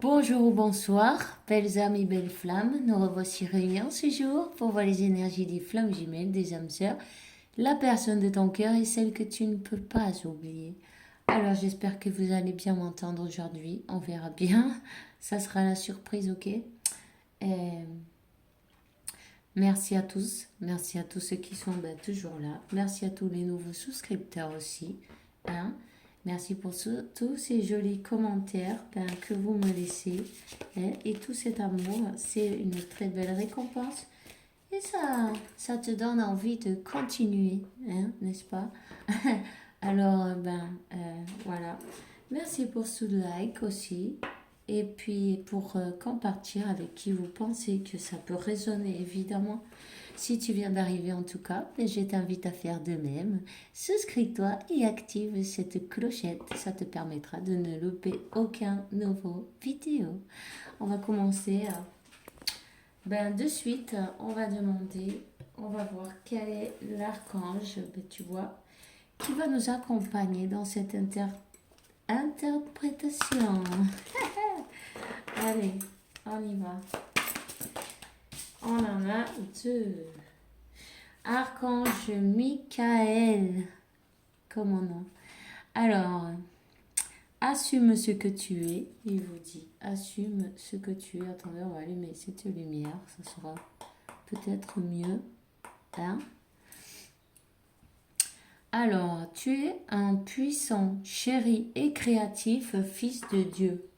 Bonjour ou bonsoir, belles âmes et belles flammes, nous revoici réunis en ce jour pour voir les énergies des flammes jumelles, des âmes sœurs, la personne de ton cœur et celle que tu ne peux pas oublier. Alors j'espère que vous allez bien m'entendre aujourd'hui, on verra bien, ça sera la surprise, ok? Merci à tous ceux qui sont toujours là, merci à tous les nouveaux souscripteurs aussi, hein? Merci pour tous ces jolis commentaires que vous me laissez, hein, et tout cet amour. C'est une très belle récompense. Et ça te donne envie de continuer, hein, n'est-ce pas? Alors, voilà. Merci pour ce like aussi. Et puis pour compartir avec qui vous pensez que ça peut résonner, évidemment. Si tu viens d'arriver en tout cas, je t'invite à faire de même. Souscris-toi et active cette clochette. Ça te permettra de ne louper aucun nouveau vidéo. On va commencer. De suite, on va demander, on va voir quel est l'archange, tu vois, qui va nous accompagner dans cette interprétation. Allez, on y va. On en a deux. Archange Michael, comment non? Alors, assume ce que tu es. Il vous dit, assume ce que tu es. Attendez, on va allumer cette lumière. Ça sera peut-être mieux. Hein? Alors, tu es un puissant, chéri et créatif fils de Dieu.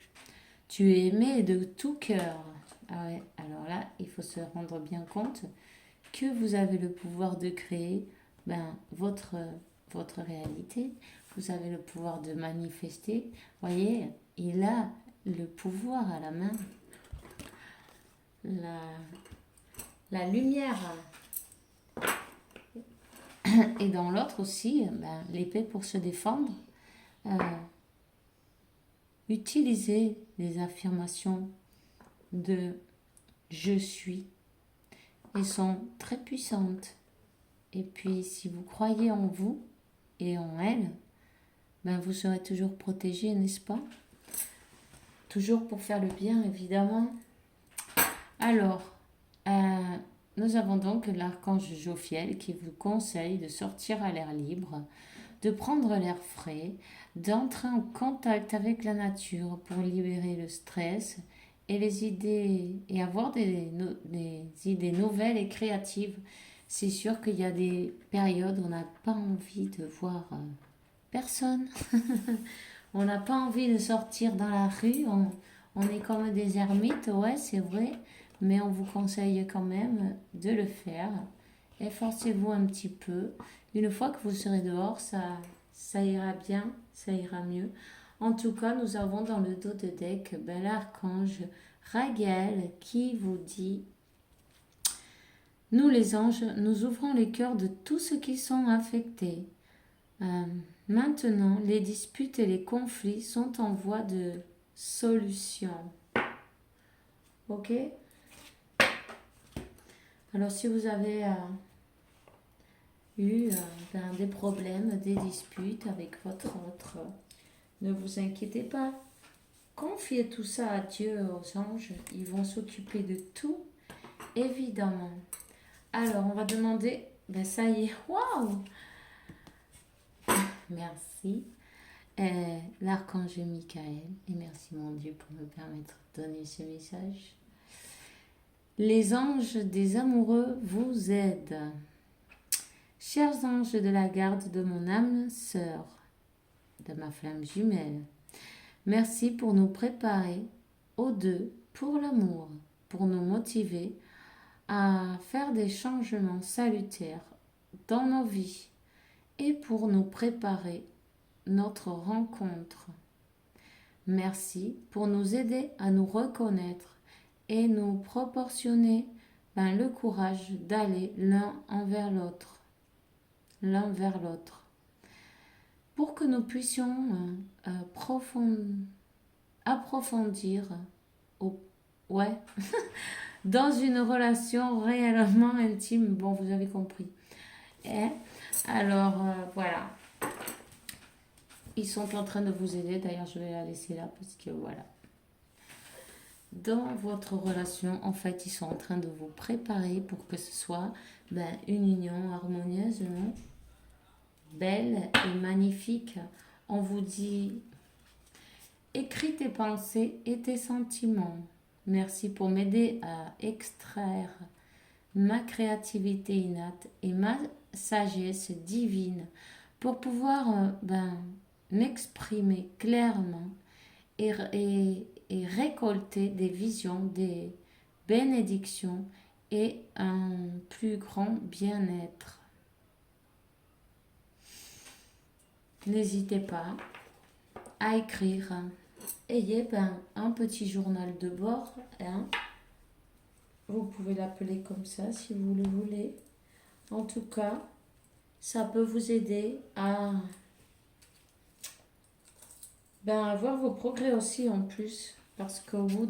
Tu es aimé de tout cœur. Ah ouais, alors là, il faut se rendre bien compte que vous avez le pouvoir de créer votre réalité. Vous avez le pouvoir de manifester. Voyez, il a le pouvoir à la main. La lumière. Et dans l'autre aussi, l'épée pour se défendre. Utilisez les affirmations de je suis. Elles sont très puissantes. Et puis, si vous croyez en vous et en elles, vous serez toujours protégé, n'est-ce pas? Toujours pour faire le bien, évidemment. Alors, nous avons donc l'archange Jophiel qui vous conseille de sortir à l'air libre, de prendre l'air frais, d'entrer en contact avec la nature pour libérer le stress et les idées et avoir des idées nouvelles et créatives. C'est sûr qu'il y a des périodes où on n'a pas envie de voir personne. On n'a pas envie de sortir dans la rue. On est comme des ermites, ouais, c'est vrai. Mais on vous conseille quand même de le faire. Efforcez-vous un petit peu. Une fois que vous serez dehors, ça ira bien, ça ira mieux. En tout cas, nous avons dans le dos de deck l'archange Raguel qui vous dit: nous les anges, nous ouvrons les cœurs de tous ceux qui sont affectés. Maintenant, les disputes et les conflits sont en voie de solution. Ok? Alors, si vous avez eu des problèmes, des disputes avec votre autre, ne vous inquiétez pas. Confiez tout ça à Dieu, aux anges. Ils vont s'occuper de tout, évidemment. Alors, on va demander... ça y est, waouh! Merci. L'archange Michael. Et merci mon Dieu pour me permettre de donner ce message. Les anges des amoureux vous aident. Chers anges de la garde de mon âme sœur, de ma flamme jumelle, merci pour nous préparer aux deux pour l'amour, pour nous motiver à faire des changements salutaires dans nos vies et pour nous préparer notre rencontre. Merci pour nous aider à nous reconnaître et nous proportionner le courage d'aller l'un vers l'autre, pour que nous puissions approfondir dans une relation réellement intime. Bon, vous avez compris. Alors, voilà. Ils sont en train de vous aider. D'ailleurs, je vais la laisser là parce que voilà. dans votre relation, en fait, ils sont en train de vous préparer pour que ce soit une union harmonieuse, non? Belle et magnifique. On vous dit, écris tes pensées et tes sentiments. Merci pour m'aider à extraire ma créativité innate et ma sagesse divine pour pouvoir m'exprimer clairement et récolter des visions, des bénédictions et un plus grand bien-être. N'hésitez pas à écrire. Ayez un petit journal de bord. Hein. Vous pouvez l'appeler comme ça si vous le voulez. En tout cas, ça peut vous aider à avoir vos progrès aussi en plus. Parce qu'au bout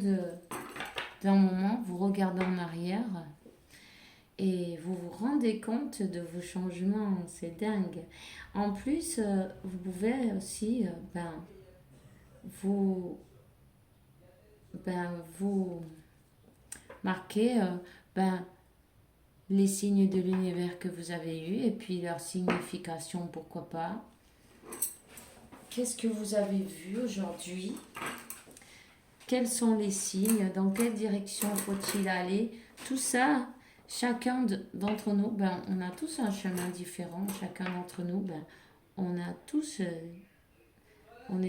d'un moment, vous regardez en arrière et vous vous rendez compte de vos changements. C'est dingue. En plus, vous pouvez aussi vous, vous marquer les signes de l'univers que vous avez eus et puis leur signification, pourquoi pas. Qu'est-ce que vous avez vu aujourd'hui? Quels sont les signes? Dans quelle direction faut-il aller? Tout ça, chacun d'entre nous, on a tous un chemin différent. Chacun d'entre nous, on est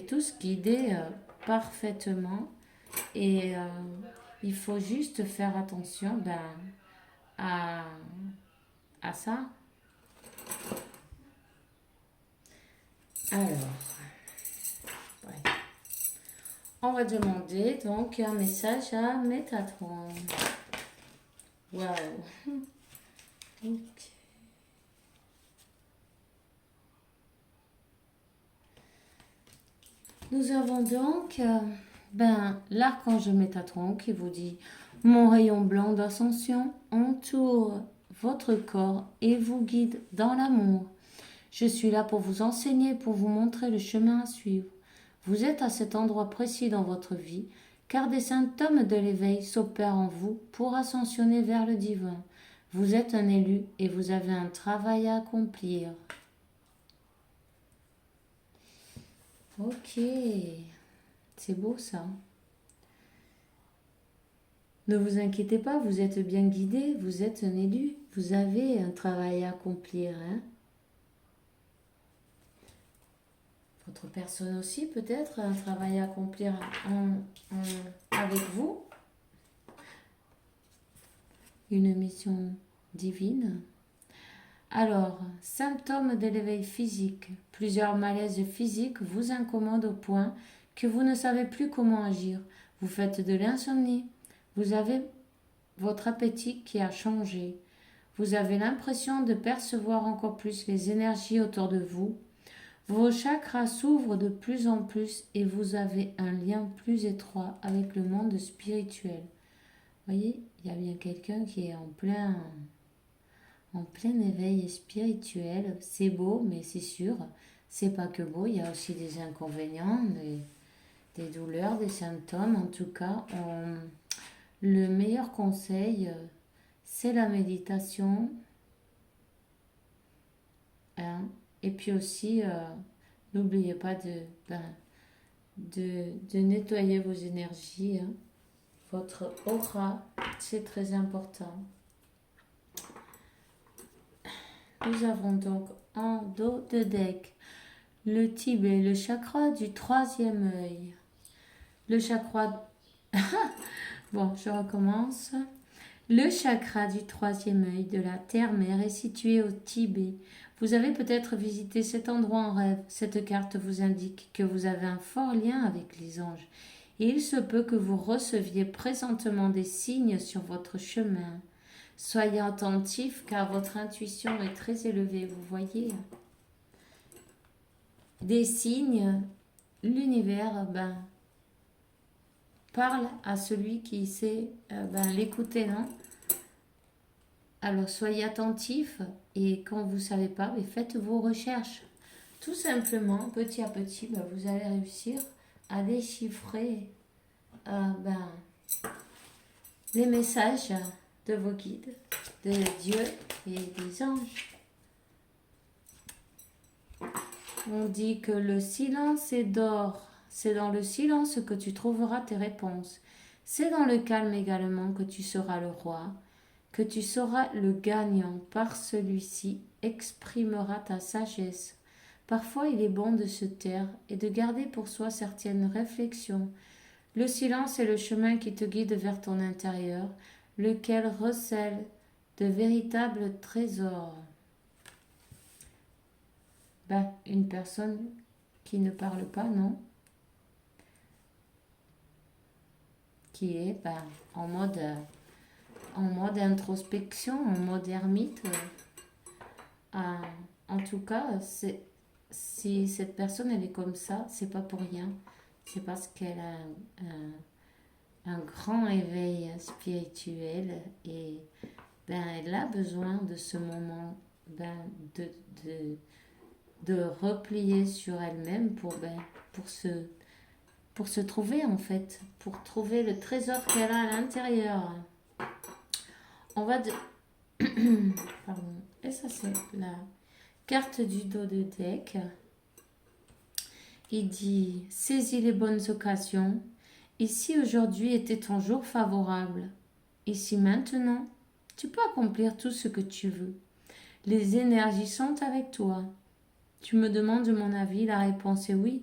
tous guidés parfaitement. Et il faut juste faire attention à ça. Alors, ouais. On va demander donc un message à Métatron. Waouh. Ok. Nous avons donc l'archange Métatron qui vous dit: mon rayon blanc d'ascension entoure votre corps et vous guide dans l'amour. Je suis là pour vous enseigner, pour vous montrer le chemin à suivre. Vous êtes à cet endroit précis dans votre vie, car des symptômes de l'éveil s'opèrent en vous pour ascensionner vers le divin. Vous êtes un élu et vous avez un travail à accomplir. Ok, c'est beau ça. Ne vous inquiétez pas, vous êtes bien guidé, vous êtes un élu, vous avez un travail à accomplir. Hein? Votre personne aussi peut-être un travail à accomplir avec vous. Une mission divine. Alors, symptômes de l'éveil physique. Plusieurs malaises physiques vous incommodent au point que vous ne savez plus comment agir. Vous faites de l'insomnie. Vous avez votre appétit qui a changé. Vous avez l'impression de percevoir encore plus les énergies autour de vous. Vos chakras s'ouvrent de plus en plus et vous avez un lien plus étroit avec le monde spirituel. Vous voyez, il y a bien quelqu'un qui est en plein éveil spirituel. C'est beau, mais c'est sûr, c'est pas que beau. Il y a aussi des inconvénients, des douleurs, des symptômes. En tout cas, le meilleur conseil, c'est la méditation. Hein, et puis aussi, n'oubliez pas de nettoyer vos énergies. Hein. Votre aura, c'est très important. Nous avons donc en dos de deck le Tibet, le chakra du troisième œil. Le chakra... Bon, je recommence. Le chakra du troisième œil de la terre-mère est situé au Tibet. Vous avez peut-être visité cet endroit en rêve. Cette carte vous indique que vous avez un fort lien avec les anges. Et il se peut que vous receviez présentement des signes sur votre chemin. Soyez attentifs car votre intuition est très élevée, vous voyez. Des signes, l'univers parle à celui qui sait l'écouter, non? Alors soyez attentifs et quand vous ne savez pas, faites vos recherches. Tout simplement, petit à petit, vous allez réussir à déchiffrer les messages de vos guides, de Dieu et des anges. On dit que le silence est d'or. C'est dans le silence que tu trouveras tes réponses. C'est dans le calme également que tu seras le roi, que tu seras le gagnant. Par celui-ci exprimera ta sagesse. Parfois, il est bon de se taire et de garder pour soi certaines réflexions. Le silence est le chemin qui te guide vers ton intérieur, lequel recèle de véritables trésors. Une personne qui ne parle pas, non? Qui est en mode introspection, en mode ermite. En tout cas, si cette personne elle est comme ça, c'est pas pour rien. C'est parce qu'elle a un grand éveil spirituel et elle a besoin de ce moment de replier sur elle-même pour se trouver en fait, pour trouver le trésor qu'elle a à l'intérieur. On va Pardon. Et ça c'est la carte du dos de deck. Il dit « Saisis les bonnes occasions. Ici aujourd'hui était ton jour favorable. Ici maintenant, tu peux accomplir tout ce que tu veux. Les énergies sont avec toi. Tu me demandes mon avis, la réponse est oui.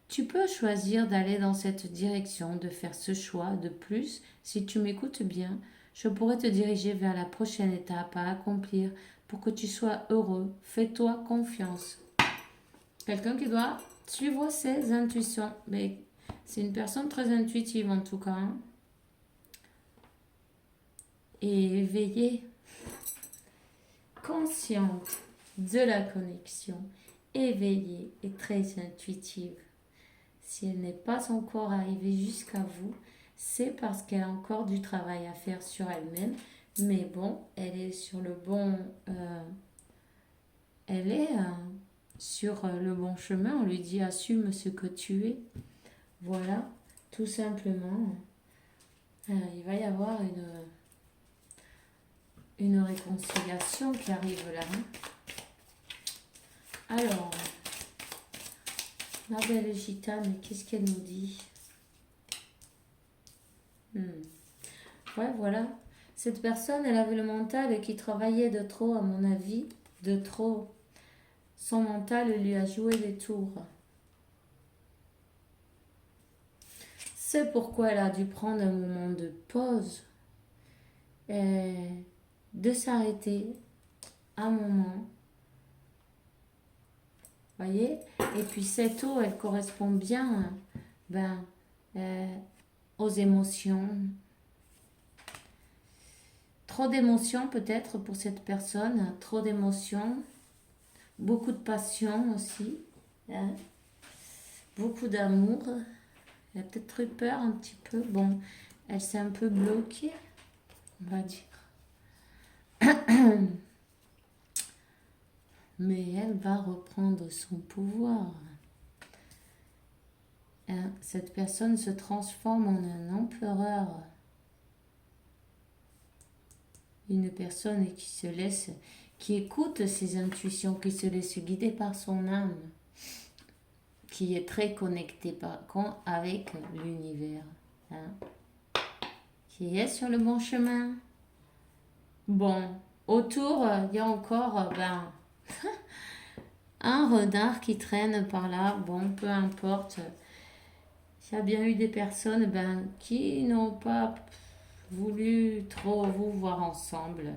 Tu peux choisir d'aller dans cette direction, de faire ce choix. De plus, si tu m'écoutes bien, je pourrais te diriger vers la prochaine étape à accomplir pour que tu sois heureux. Fais-toi confiance. » Quelqu'un qui doit suivre ses intuitions. Mais c'est une personne très intuitive en tout cas. Et éveillée, consciente de la connexion, éveillée et très intuitive. Si elle n'est pas encore arrivée jusqu'à vous, c'est parce qu'elle a encore du travail à faire sur elle-même. Mais bon, elle est sur le bon... sur le bon chemin. On lui dit assume ce que tu es. Voilà, tout simplement. Il va y avoir une réconciliation qui arrive là. Alors, ma belle gitane, qu'est-ce qu'elle nous dit? Ouais, voilà. Cette personne, elle avait le mental qui travaillait de trop, à mon avis, de trop. Son mental lui a joué des tours. C'est pourquoi elle a dû prendre un moment de pause, de s'arrêter un moment. Voyez? Et puis cette eau, elle correspond bien aux émotions. Trop d'émotions peut-être pour cette personne, trop d'émotions, beaucoup de passion aussi, beaucoup d'amour. Elle a peut-être eu peur un petit peu. Bon, elle s'est un peu bloquée, on va dire. Mais elle va reprendre son pouvoir. Cette personne se transforme en un empereur. Une personne qui écoute ses intuitions, qui se laisse guider par son âme, qui est très connectée avec l'univers, qui est sur le bon chemin. Bon, autour, il y a encore un renard qui traîne par là. Bon, peu importe. Il y a bien eu des personnes qui n'ont pas voulu trop vous voir ensemble.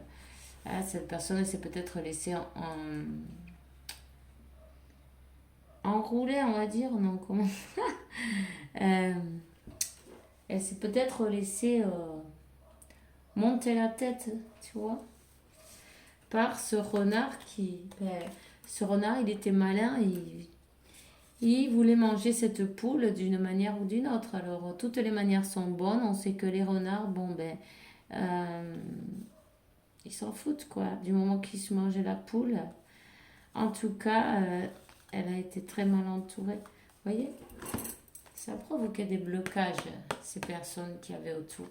Cette personne s'est peut-être laissée enrouler, on va dire. Non, comment elle s'est peut-être laissée monter la tête, tu vois, par ce renard qui... ce renard, il était malin, il voulait manger cette poule d'une manière ou d'une autre. Alors, toutes les manières sont bonnes. On sait que les renards, ils s'en foutent, quoi, du moment qu'ils se mangeaient la poule. En tout cas, elle a été très mal entourée. Vous voyez? ça provoquait des blocages, ces personnes qui avaient autour.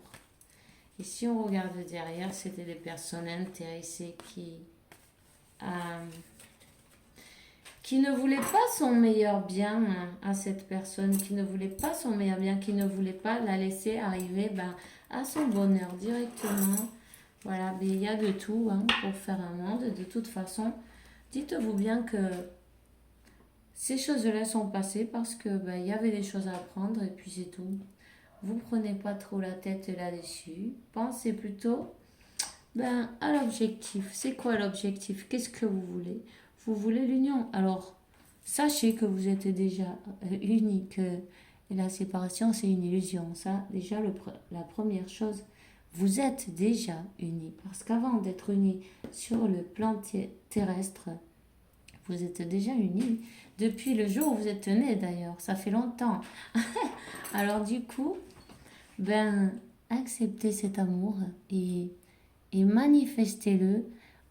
Et si on regarde derrière, c'était des personnes intéressées qui ne voulaient pas son meilleur bien à cette personne, qui ne voulaient pas son meilleur bien, qui ne voulaient pas la laisser arriver à son bonheur directement. Voilà, mais il y a de tout pour faire un monde. De toute façon, dites-vous bien que ces choses-là sont passées parce que il y avait des choses à apprendre et puis c'est tout. Vous prenez pas trop la tête là-dessus. Pensez plutôt à l'objectif. C'est quoi l'objectif? Qu'est-ce que vous voulez? Vous voulez l'union. Alors, sachez que vous êtes déjà unis, que la séparation, c'est une illusion. Ça, déjà, la première chose, vous êtes déjà unis. Parce qu'avant d'être unis sur le plan terrestre, vous êtes déjà unis. Depuis le jour où vous êtes nés, d'ailleurs. Ça fait longtemps. Alors, du coup, acceptez cet amour et manifestez-le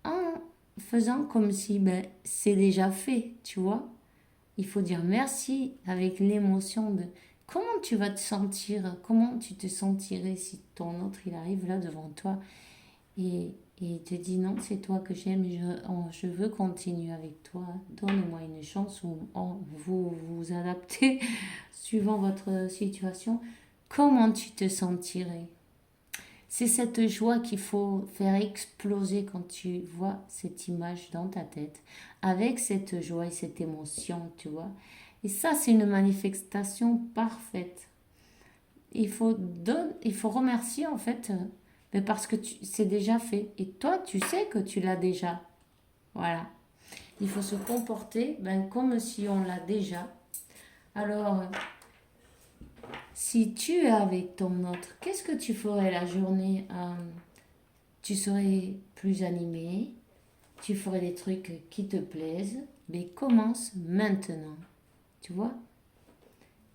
en faisant comme si c'est déjà fait, tu vois. Il faut dire merci avec l'émotion de comment tu vas te sentir, comment tu te sentirais si ton autre il arrive là devant toi et il te dit non, c'est toi que j'aime, je veux continuer avec toi, donne-moi une chance ou vous vous adaptez suivant votre situation. Comment tu te sentirais? C'est cette joie qu'il faut faire exploser quand tu vois cette image dans ta tête, avec cette joie et cette émotion, tu vois. Et ça, c'est une manifestation parfaite. Il faut remercier en fait, mais parce que c'est déjà fait. Et toi, tu sais que tu l'as déjà. Voilà. Il faut se comporter comme si on l'a déjà. Alors, si tu es avec ton autre, qu'est-ce que tu ferais la journée? Tu serais plus animé, tu ferais des trucs qui te plaisent, mais commence maintenant. Tu vois?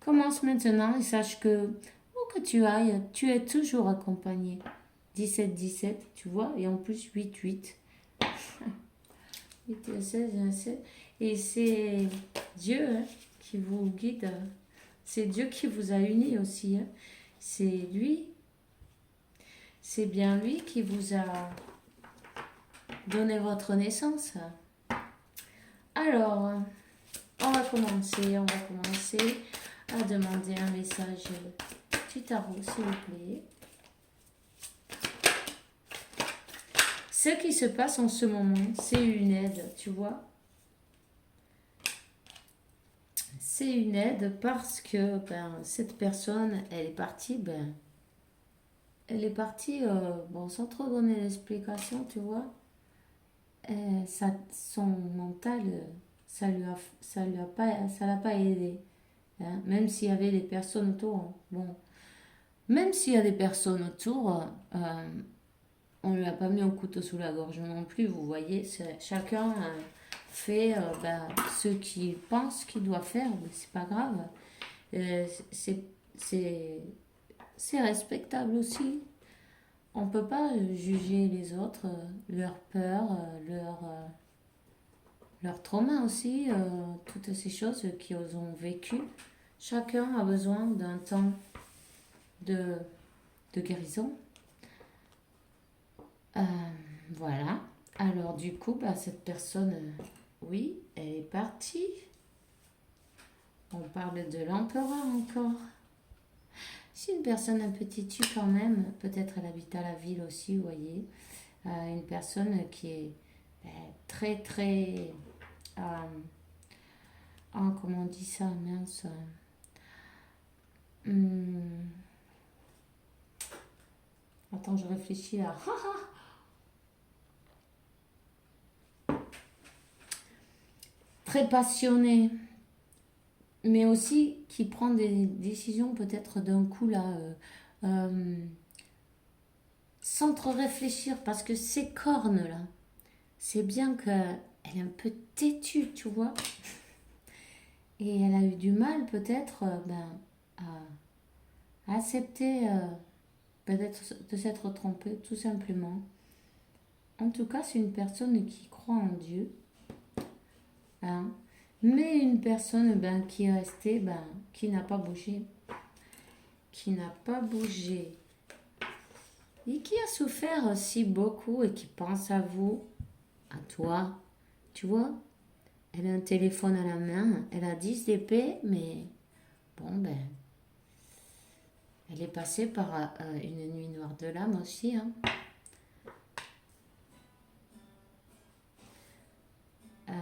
Commence maintenant et sache que où que tu ailles, tu es toujours accompagné. 17-17, tu vois? Et en plus 8-8. 8 et 16 et 7. Et c'est Dieu qui vous guide. C'est Dieu qui vous a unis aussi. C'est lui. C'est bien lui qui vous a donné votre naissance. Alors, on va commencer à demander un message du tarot, s'il vous plaît. Ce qui se passe en ce moment, c'est une aide, tu vois. C'est une aide parce que cette personne, elle est partie, sans trop donner d'explication, tu vois. Son mental, ça l'a pas aidé. Même s'il y avait des personnes autour. Même s'il y a des personnes autour, on ne lui a pas mis un couteau sous la gorge non plus, vous voyez. Chacun fait ce qu'il pense qu'il doit faire, mais c'est pas grave. C'est respectable aussi. On ne peut pas juger les autres, leur peur, leur trauma aussi, toutes ces choses qu'ils ont vécues. Chacun a besoin d'un temps de guérison. Voilà. Alors du coup, cette personne, oui, elle est partie. On parle de l'empereur encore. C'est une personne un peu têtue quand même. Peut-être elle habite à la ville aussi, vous voyez. Une personne qui est très très... comment on dit ça, mince. Attends, je réfléchis là. Très passionnée, mais aussi qui prend des décisions peut-être d'un coup là, sans trop réfléchir, parce que ces cornes là, c'est bien qu'elle est un peu têtue, tu vois. Et elle a eu du mal peut-être à accepter peut-être de s'être trompée, tout simplement. En tout cas, c'est une personne qui croit en Dieu. Mais une personne qui est restée, qui n'a pas bougé. qui n'a pas bougé et qui a souffert aussi beaucoup et qui pense à vous, à toi. Tu vois, elle a un téléphone à la main, elle a 10 d'épée, mais bon, ben, elle est passée par une nuit noire de l'âme aussi. Hein. Euh,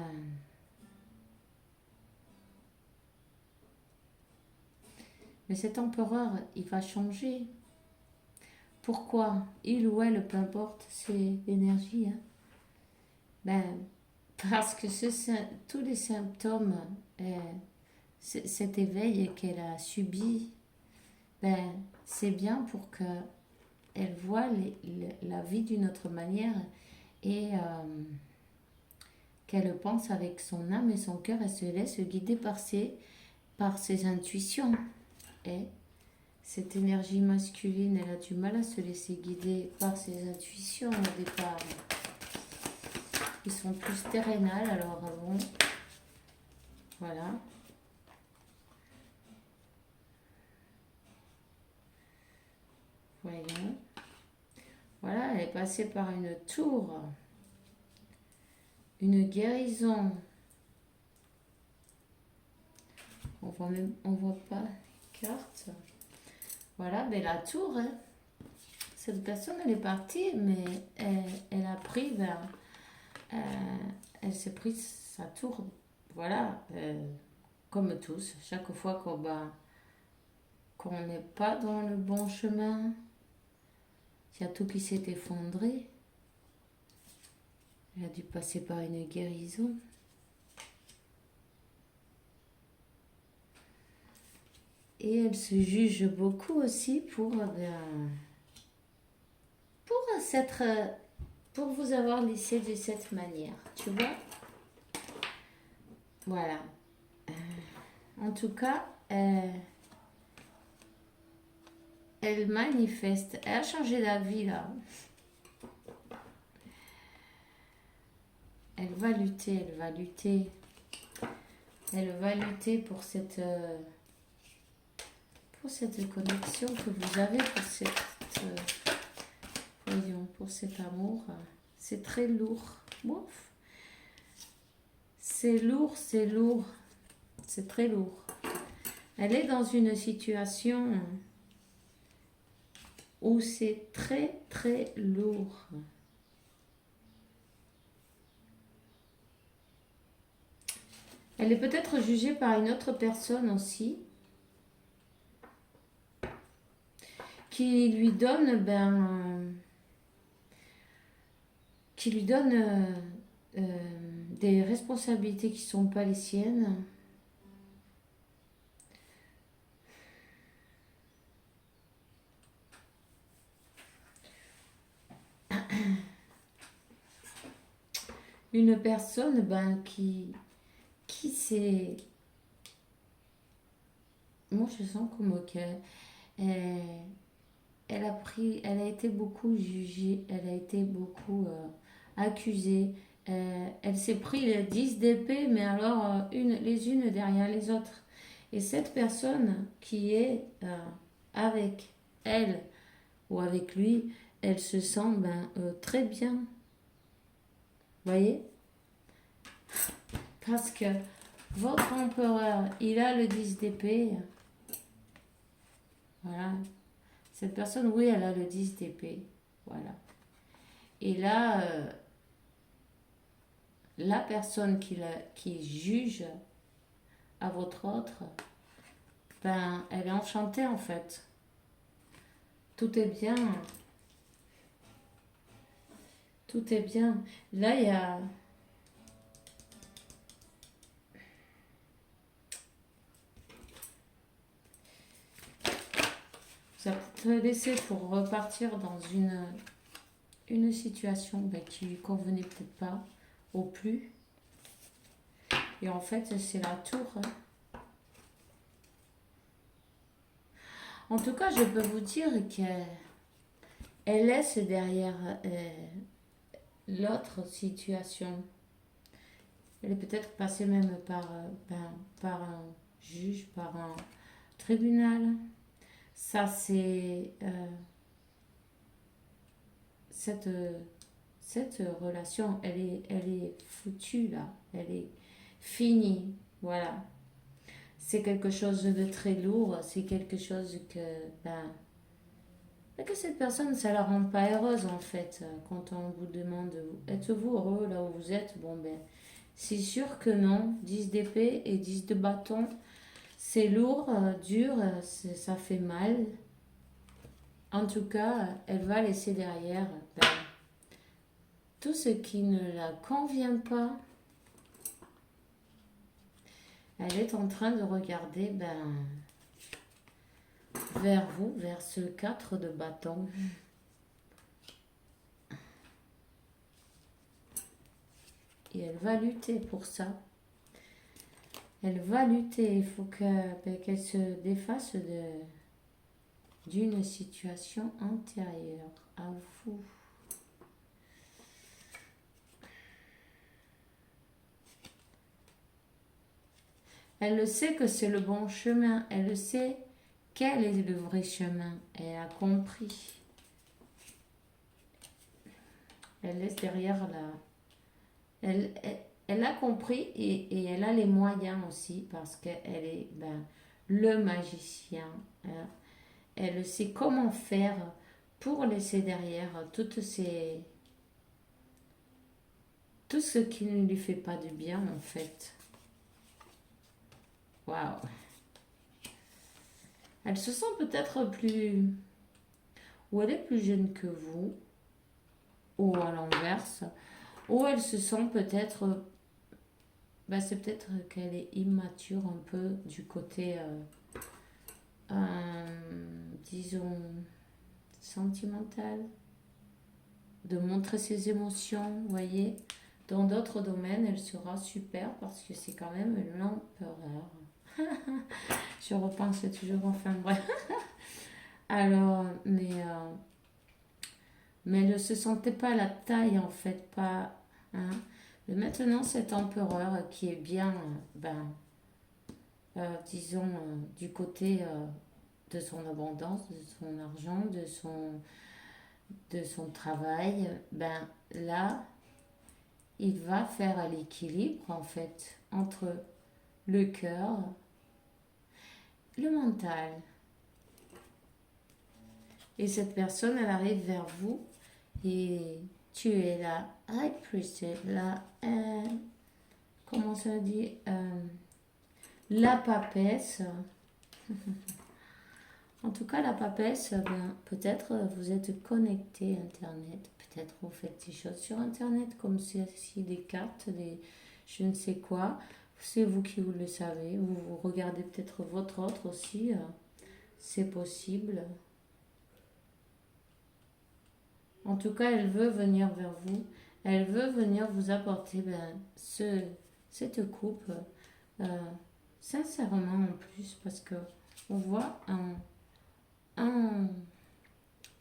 mais cet empereur, il va changer. Pourquoi? Il ou elle, peu importe, c'est l'énergie. Hein. Ben, parce que tous les symptômes, cet éveil qu'elle a subi, ben, c'est bien pour qu'elle voit la vie d'une autre manière et qu'elle pense avec son âme et son cœur, elle se laisse guider par ses intuitions. Et cette énergie masculine, elle a du mal à se laisser guider par ses intuitions au départ. Ils sont plus terrénales, alors bon, voilà. Voyons. Voilà, elle est passée par une tour, une guérison. On voit pas les cartes. Voilà, mais la tour, hein. Cette personne, elle est partie, mais elle a pris, elle s'est prise sa tour. Voilà, comme tous, chaque fois qu'on n'est pas dans le bon chemin, il y a tout qui s'est effondré. Elle a dû passer par une guérison. Et elle se juge beaucoup aussi pour vous avoir laissé de cette manière, tu vois. Voilà. En tout cas, elle manifeste. Elle a changé d'avis là. Elle va lutter, elle va lutter. Elle va lutter pour cette connexion que vous avez, pour cet amour. C'est très lourd. Ouf. C'est lourd, c'est lourd. C'est très lourd. Elle est dans une situation où c'est très, très lourd. Elle est peut-être jugée par une autre personne aussi, qui lui donne, des responsabilités qui ne sont pas les siennes. Une personne qui s'est... Moi, je sens comme qu'elle elle a été beaucoup jugée, elle a été beaucoup accusée. Elle s'est pris les 10 d'épée, mais alors les unes derrière les autres. Et cette personne qui est avec elle ou avec lui, elle se sent très bien. Vous voyez? Parce que votre empereur, il a le 10 d'épée. Voilà. Cette personne, oui, elle a le 10 d'épée. Voilà. Et là, la personne qui juge à votre autre, elle est enchantée en fait. Tout est bien. Tout est bien. Là, il y a... Ça peut te laisser pour repartir dans une situation qui lui convenait peut-être pas au plus. Et en fait, c'est la tour. En tout cas, je peux vous dire qu'elle laisse derrière l'autre situation. Elle est peut-être passée même par un juge, par un tribunal. Ça, c'est cette, cette relation, elle est foutue là. Elle est finie. Voilà. C'est quelque chose de très lourd. C'est quelque chose que cette personne, ça la rend pas heureuse en fait. Quand on vous demande, êtes-vous heureux là où vous êtes? Bon ben, c'est sûr que non. 10 d'épée et 10 de bâton, c'est lourd, dur, ça fait mal. En tout cas, elle va laisser derrière tout ce qui ne la convient pas. Elle est en train de regarder vers vous, vers ce 4 de bâton. Et elle va lutter pour ça. Elle va lutter. Il faut qu'elle se défasse d'une situation antérieure à vous. Elle le sait que c'est le bon chemin. Elle le sait quel est le vrai chemin. Elle a compris. Elle laisse derrière elle a compris et elle a les moyens aussi parce qu'elle est le magicien. Hein. Elle sait comment faire pour laisser derrière tout ce qui ne lui fait pas du bien en fait. Waouh. Elle se sent peut-être plus... ou elle est plus jeune que vous, ou à l'inverse, ou elle se sent peut-être... c'est peut-être qu'elle est immature un peu du côté, disons, sentimental, de montrer ses émotions, vous voyez. Dans d'autres domaines, elle sera super parce que c'est quand même l'empereur. Je repense toujours, enfin bref. Alors, mais elle ne se sentait pas la taille en fait, pas. Hein. Mais maintenant, cet empereur qui est bien, disons, du côté de son abondance, de son argent, de son travail, là, il va faire l'équilibre en fait entre le cœur, le mental. Et cette personne, elle arrive vers vous et tu es la high priestess, comment ça dit, la papesse. En tout cas, la papesse, peut-être vous êtes connecté à Internet, peut-être vous faites des choses sur Internet, comme ceci, des cartes, des je ne sais quoi. C'est vous qui vous le savez. Vous regardez peut-être votre autre aussi. C'est possible. En tout cas, elle veut venir vers vous. Elle veut venir vous apporter cette coupe. euh, Sincèrement en plus, parce que on voit un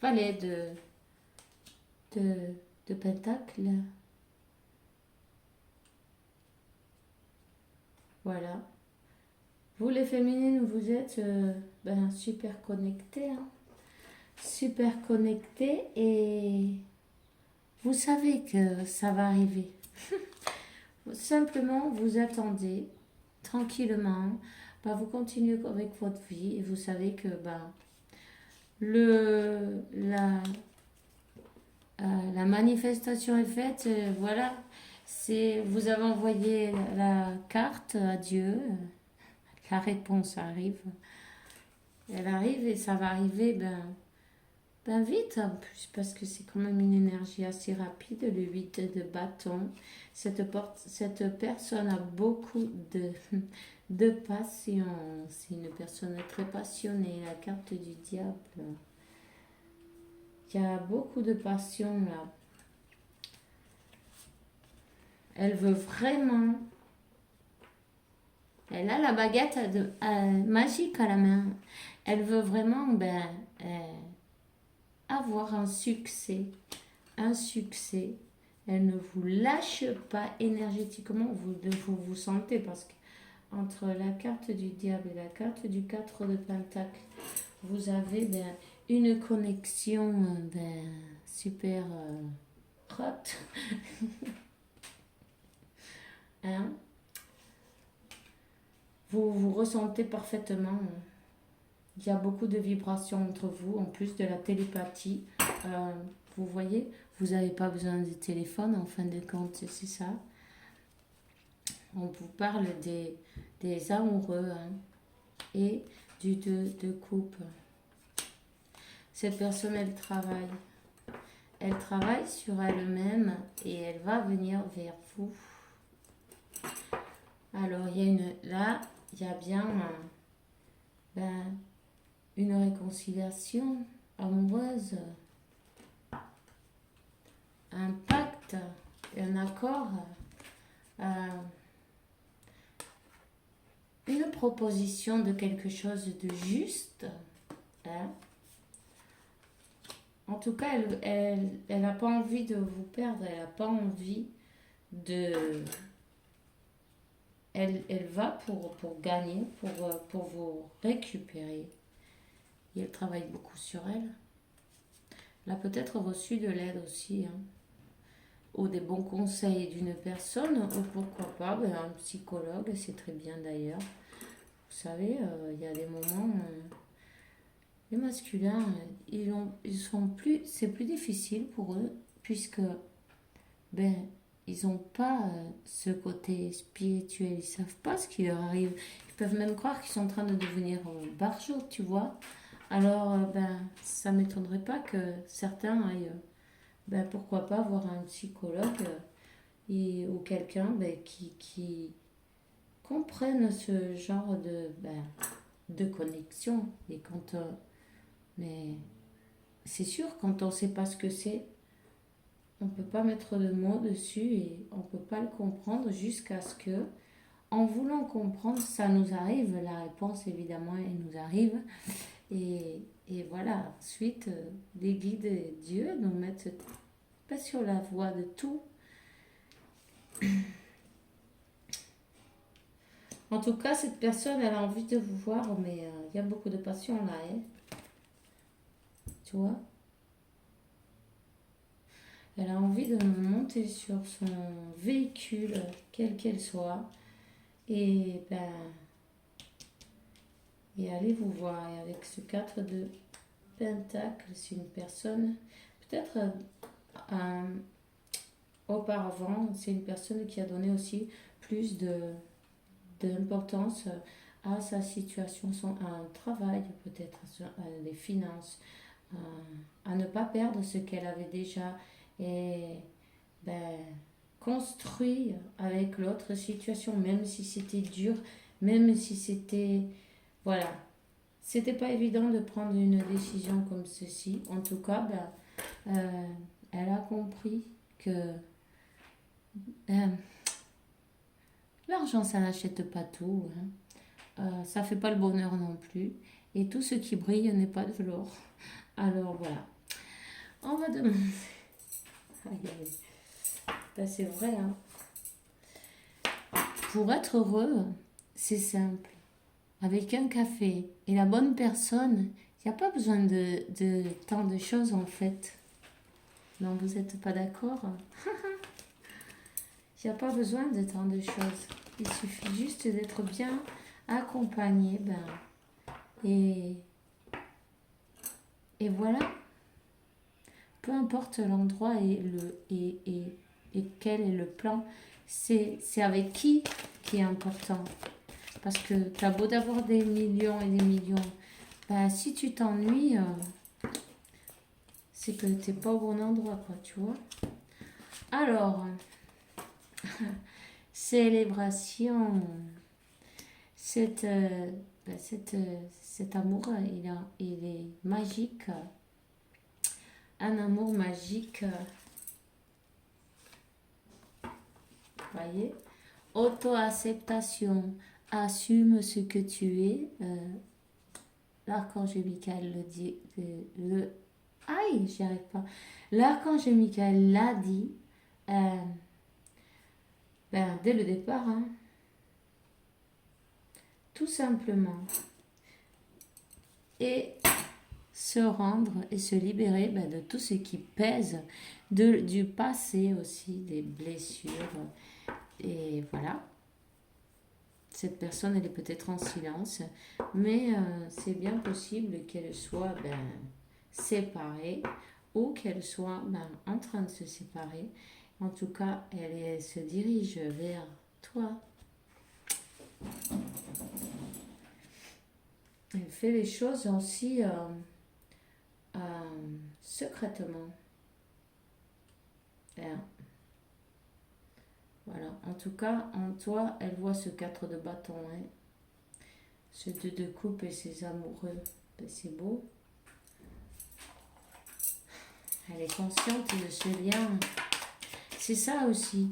valet de, de pentacle. Voilà. Vous les féminines, vous êtes super connectées. Hein. Super connectées et vous savez que ça va arriver. Simplement, vous attendez tranquillement. Vous continuez avec votre vie et vous savez que le, la, la manifestation est faite. Voilà. Vous avez envoyé la carte à Dieu. La réponse arrive. Elle arrive et ça va arriver vite en plus parce que c'est quand même une énergie assez rapide, le 8 de bâton. Cette personne a beaucoup de passion. C'est une personne très passionnée. La carte du diable. Il y a beaucoup de passion là. Elle veut vraiment. Elle a la baguette magique à la main. Elle veut vraiment avoir un succès. Un succès. Elle ne vous lâche pas énergétiquement. Vous sentez parce que entre la carte du diable et la carte du 4 de pentacle, vous avez une connexion super hot. Hein? Vous ressentez parfaitement. Il y a beaucoup de vibrations entre vous, en plus de la télépathie. Vous voyez, vous n'avez pas besoin de téléphone, en fin de compte, c'est ça. On vous parle des amoureux hein, et du de couple. Cette personne, elle travaille. Elle travaille sur elle-même et elle va venir vers vous. Alors, là, il y a bien une réconciliation amoureuse, un pacte, un accord, une proposition de quelque chose de juste. Hein. En tout cas, elle n'a pas envie de vous perdre, elle n'a pas envie de... Elle va pour gagner, pour vous récupérer. Et elle travaille beaucoup sur elle. Elle a peut-être reçu de l'aide aussi, hein, ou des bons conseils d'une personne, ou pourquoi pas, un psychologue, c'est très bien d'ailleurs. Vous savez, il y a des moments, les masculins, c'est plus difficile pour eux, puisque ils n'ont pas ce côté spirituel, ils ne savent pas ce qui leur arrive. Ils peuvent même croire qu'ils sont en train de devenir barjots, tu vois. Alors, ça ne m'étonnerait pas que certains aillent, pourquoi pas, voir un psychologue ou quelqu'un qui comprenne ce genre de connexion. Et mais c'est sûr, quand on ne sait pas ce que c'est, on ne peut pas mettre de mots dessus et on ne peut pas le comprendre jusqu'à ce que, en voulant comprendre, ça nous arrive. La réponse, évidemment, elle nous arrive. Et voilà, ensuite, les guides de Dieu nous mettent pas sur la voie de tout. En tout cas, cette personne, elle a envie de vous voir, mais il y a beaucoup de passion là, hein. Tu vois? Elle a envie de monter sur son véhicule, quel qu'elle soit, et et allez vous voir. Et avec ce 4 de Pentacle, c'est une personne, peut-être auparavant, c'est une personne qui a donné aussi plus d'importance à sa situation, à un travail, peut-être à des finances, à ne pas perdre ce qu'elle avait déjà et construire avec l'autre situation, même si c'était dur, même si c'était... Voilà. C'était pas évident de prendre une décision comme ceci. En tout cas, elle a compris que l'argent, ça n'achète pas tout. Hein. Ça fait pas le bonheur non plus. Et tout ce qui brille n'est pas de l'or. Alors voilà. On va demander... Aïe, aïe. C'est vrai. Hein. Pour être heureux, c'est simple. Avec un café et la bonne personne, il n'y a pas besoin de tant de choses en fait. Non, vous n'êtes pas d'accord? Il n'y a pas besoin de tant de choses. Il suffit juste d'être bien accompagné. Et voilà. Peu importe l'endroit et quel est le plan, c'est avec qui est important. Parce que tu as beau d'avoir des millions et des millions, si tu t'ennuies, c'est que tu n'es pas au bon endroit, quoi, tu vois. Alors, célébration. Cet amour, il est magique. Un amour magique. Voyez. Auto-acceptation. Assume ce que tu es. L'archange Michael le dit. Aïe, j'y arrive pas. L'archange Michael l'a dit. Dès le départ. Hein. Tout simplement. Et se rendre et se libérer de tout ce qui pèse, du passé aussi, des blessures. Et voilà. Cette personne, elle est peut-être en silence, mais c'est bien possible qu'elle soit séparée ou qu'elle soit en train de se séparer. En tout cas, elle se dirige vers toi. Elle fait les choses aussi secrètement. Voilà. En tout cas, en toi, elle voit ce 4 de bâton, hein. Ce 2 de coupe et ses amoureux. C'est beau. Elle est consciente de ce lien. C'est ça aussi.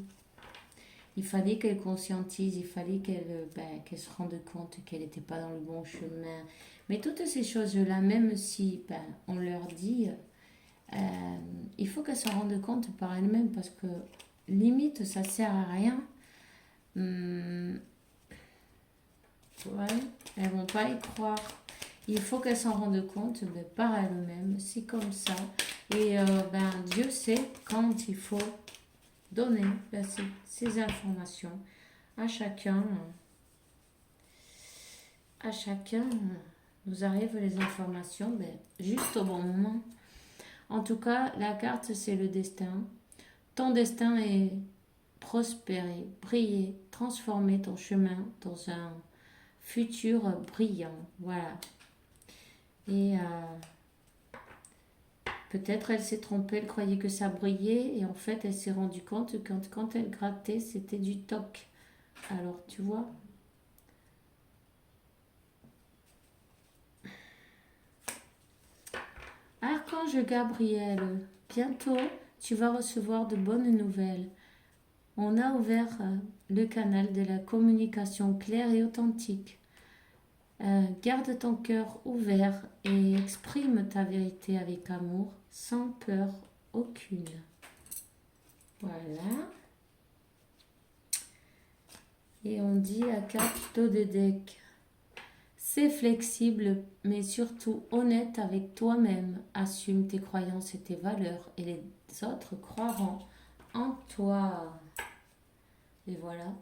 Il fallait qu'elle conscientise, il fallait qu'elle se rende compte qu'elle n'était pas dans le bon chemin. Mais toutes ces choses-là, même si on leur dit, il faut qu'elles s'en rendent compte par elles-mêmes parce que limite, ça sert à rien. Ouais, elles vont pas y croire. Il faut qu'elles s'en rendent compte par elles-mêmes. C'est comme ça. Et Dieu sait quand il faut donner ces informations à chacun. À chacun nous arrivent les informations juste au bon moment. En tout cas, la carte, c'est le destin. Ton destin est prospérer, briller, transformer ton chemin dans un futur brillant. Voilà. Et peut-être elle s'est trompée, elle croyait que ça brillait et en fait elle s'est rendue compte que quand elle grattait, c'était du toc. Alors tu vois. Archange Gabriel, bientôt tu vas recevoir de bonnes nouvelles. On a ouvert le canal de la communication claire et authentique. Garde ton cœur ouvert et exprime ta vérité avec amour, sans peur aucune. Voilà. Et on dit la carte de deck. C'est flexible, mais surtout honnête avec toi-même. Assume tes croyances et tes valeurs, et les autres croiront en toi. Et voilà.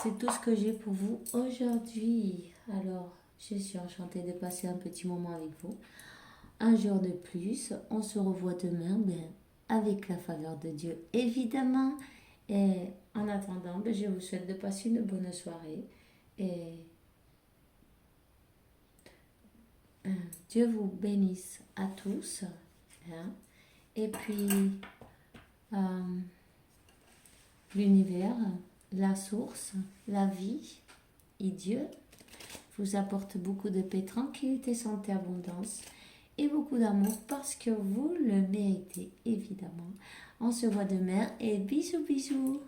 C'est tout ce que j'ai pour vous aujourd'hui. Alors, je suis enchantée de passer un petit moment avec vous. Un jour de plus. On se revoit demain, avec la faveur de Dieu, évidemment. Et en attendant, je vous souhaite de passer une bonne soirée. Et Dieu vous bénisse à tous. Hein. Et puis, l'univers, la source, la vie et Dieu vous apporte beaucoup de paix, tranquillité, santé, abondance et beaucoup d'amour parce que vous le méritez, évidemment. On se voit demain et bisous bisous.